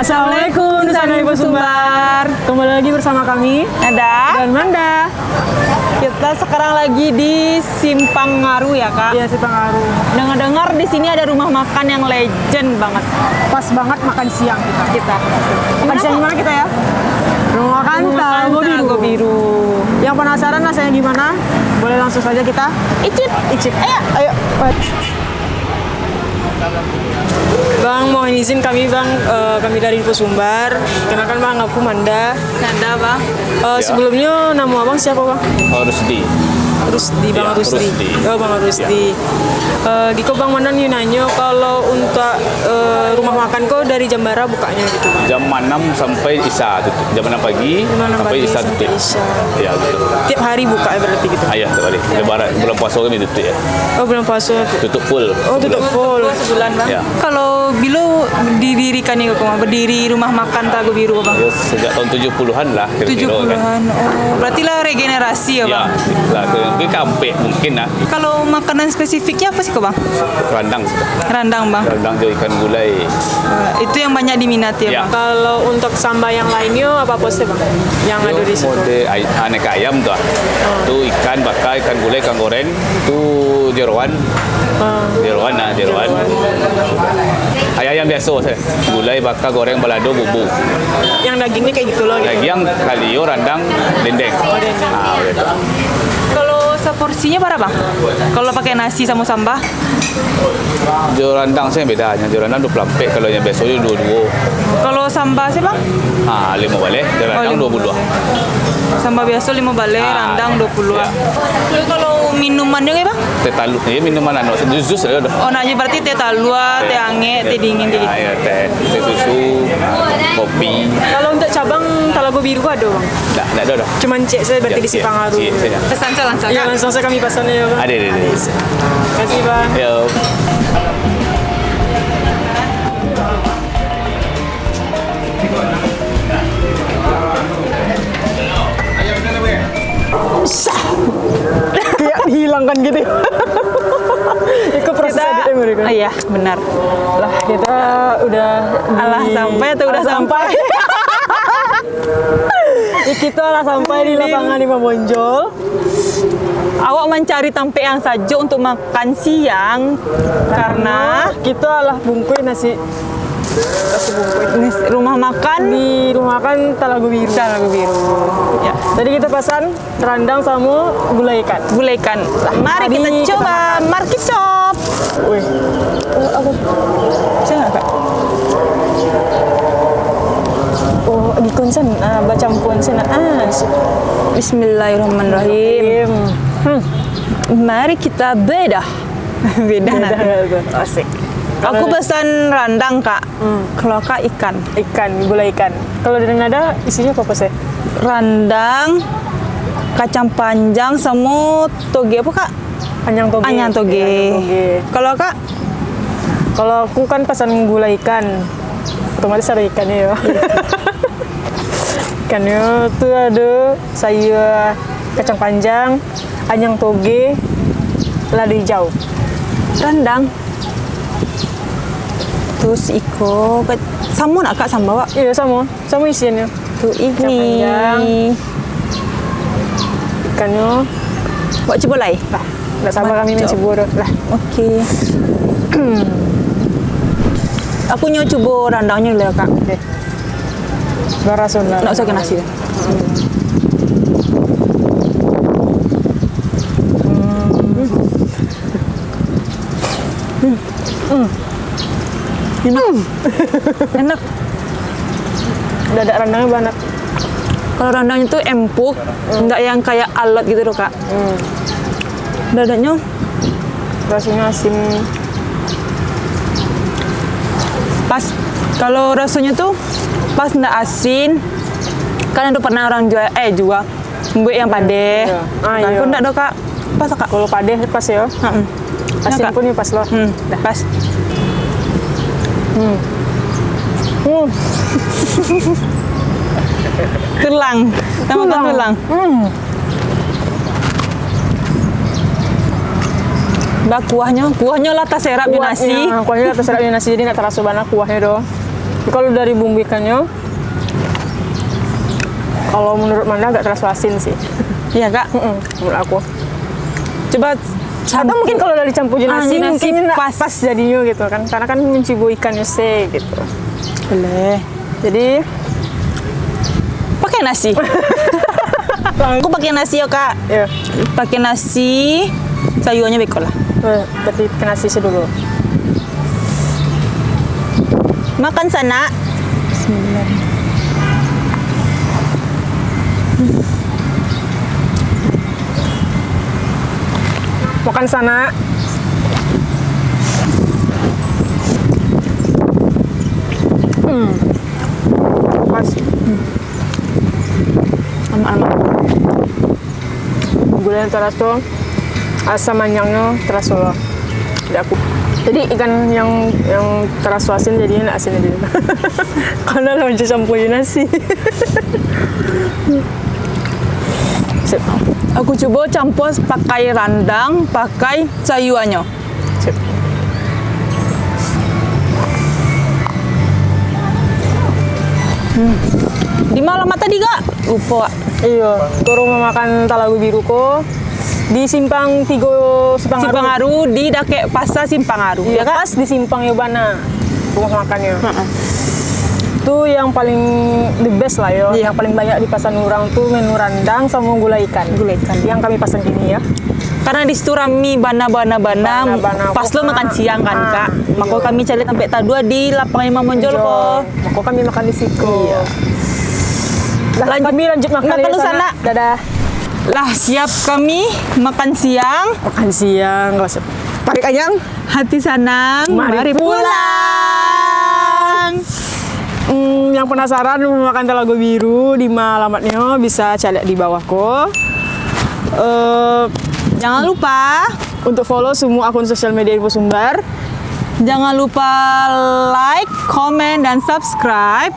Assalamualaikum Nusantara Ibu Sumbar. Kembali lagi bersama kami Nada dan Manda. Kita sekarang lagi di Simpang Ngaru ya kak. Iya, Simpang Ngaru. Dengar-dengar di sini ada rumah makan yang legend banget. Pas banget makan siang kita. Makan siang gimana kita ya? Rumah makan Telago Biru. Yang penasaran rasanya gimana? Boleh langsung saja kita icip. Ayo. Bang, mohon izin kami bang, kami dari Info Sumbar. Kenalkan bang, aku Manda. Nada bang. Sebelumnya nama abang siapa bang? Rusdi. Rusdi, Bang Ya, Rusdi. Rusdi. Oh, Bang Rusdi. Giko Bang Mandan nanya kalau untuk rumah makan kok dari jam berapa bukanya gitu Bang? Jam 6 sampai Isya tutup. Jam 6 pagi sampai Isya tutup. Ya, betul. Tiap hari buka berarti gitu? Ayah tuh kali. Lebaran bulan puasa kami tutup ya. Oh, bulan puasa. Tutup full. Oh, tutup full. Sebulan bang. Ya. Kalau Bilo didirikan nih kok berdiri rumah makan Telago Biru bang. Ya, sejak tahun 70-an lah kira-kira kan. 70-an. Oh, berarti lah regenerasi ya bang. Ya, lah ke kampek mungkin lah. Kalau makanan spesifiknya apa sih kok bang? Rendang sudah. Rendang bang. Rendang jo ikan gulai. Itu yang banyak diminati ya Ya. bang. Kalau untuk sambal yang lainnya apa sih Bang? Yang ada di situ? Mode aneka ayam tuh. Itu ikan bakar, ikan gulai, ikan goreng. Itu jeroan. Jeroan. Ayam biasa saya. Gulai bakar, goreng, balado, bumbu. Yang dagingnya kayak gitu loh. Lagi yang kalio, rendang, dendeng. Ah, betul. Kalau seporsinya berapa bang? Kalau pakai nasi sama sambal? Jo rendang saya beda, yang jo rendang 20 kalau yang biasanya 22. Kalau sambal sih bang? 5 balik, jo rendang 22. Sambal biasa 5 bale, rendang 20 ya. Lalu kalau minumannya ya bang? Teh talu, ini minuman jus ada. Oh nanya berarti teh talua, teh anget, teh dingin gitu. Ya, teh susu, kopi. Kalau untuk cabang Telago Biru ada Bang? Enggak ada dah. Cuman cek saya berarti di Simpang Ngaru. Iya. Pesan langsung Iya, kak. langsung saja kami pesannya ya Bang. Ada. Terima kasih Bang. Ya. Kayak dihilangkan gitu. Itu proses editnya mereka. Oh iya benar. Lah kita udah Sampai atau udah sampai? Kita lah sampai di lapangan Lima Bonjol. Awak mencari tempat yang saja untuk makan siang karena Kita lah bungkui nasi ini rumah makan di rumah makan Telago Biru. Telago Biru. Ya, Tadi kita pesan rendang sama gulai ikan. gulai ikan. Mari Tadi kita kita coba market shop. Wih. Saya kak. Oh, di konsen, baca konsen. Bismillahirrahmanirrahim. Mari kita beda nanti. Asik. Aku pesan rendang kak. Kalau kak ikan. Ikan, gulai ikan. Kalau dari Nada isinya apa sih? Rendang, kacang panjang, sama toge apa kak? Anyang toge. Anyang toge. Iya, anyang toge. Kalau kak? Kalau aku kan pesan gulai ikan. Otomatis ada ikannya ya. Ikannya tuh ada sayur kacang panjang, anyang toge, lada hijau. Rendang. Terus iko sama nak kak sama wak? Iya sama isiannya. Tuh ini. Ikannya, Wak coba lai. lah, nggak sabar kami mencibur lah. Oke. Aku nyoba coba rendangnya dulu ya kak. Oke. Barasun lah. Nggak usah ke nasi dah. Enak. Udah ada rendangnya banyak. Kalau rendangnya tuh empuk, nggak yang kayak alot gitu loh kak. Dadanya Rasanya asin. pas. Kalau rasanya tuh pas nggak asin. Kan ada pernah orang jual buat yang padeh. Iya. Nah, Iya. aku nggak ada kak. Pas kak. Kalau padeh pas ya. Asin Kak. pun ya pas loh. Pas. Tulang. Sama kan tulang. Bah kuahnya lah tak serap di nasi. Kuahnya atas serapnya nasi jadi nggak terasa banget kuahnya doh. Kalau dari bumbu ikannya, kalau menurut Manda agak terasa asin sih. Iya kak. Menurut aku. Coba Atau mungkin kalau dari campur nasi, nasi mungkin pas. pas jadinya gitu kan. Karena kan mencibo ikannya sih gitu. Boleh. Jadi Pakai nasi. Aku pakai nasi ya kak. ya, Pakai nasi, sayurnya beko lah. berarti pakai nasi dulu. Makan sana. Bismillah. Makan sana. Pas. Aman-aman. Gula yang terasa, asam manyangnya terasa loh. Jadi ikan yang terasa asin jadinya nggak asin jadi. Karena lawan campur nasi. Sip. Aku coba campur pakai randang, pakai sayurannya. Sip. Di malam tadi kak? Lupa. Iya, turun memakan talago biru ko di simpang Simpang Aru di Dake Pasar Simpang Aru. Ya kan? Pas di simpang Yobana rumah makannya. Itu yang paling the best lah yo. Yang paling banyak di Pasar Nurang tuh menu randang sama gula ikan. Gula ikan. Yang kami pesan ini ya. Karena di situ rami bana-bana pas lo makan siang kan kak. Maka kami cari tempat tadua di lapangan Imam Monjol kok. Maka kami makan di situ. Iya. Kami lanjut makan di sana. Dadah. Lah siap kami makan siang. Makan siang, nggak usah. Tarik ayang. Hati sanang, Mari pulang. Yang penasaran mau makan talago biru di mana alamatnya bisa cari di bawah kok. Jangan lupa Untuk follow semua akun sosial media Info Sumbar. jangan lupa like, komen, dan subscribe.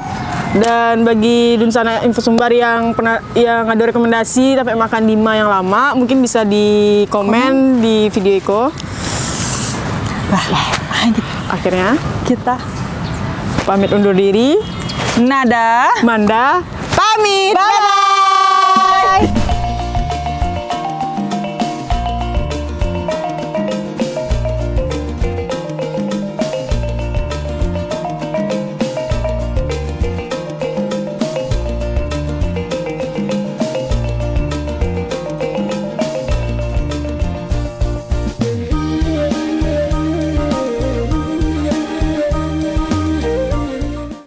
Dan bagi Dunsana Info Sumbar yang ada rekomendasi tapi makan di Ma yang lama, mungkin bisa di komen di video Eko. Akhirnya Kita pamit undur diri. Nada Manda pamit. Bye.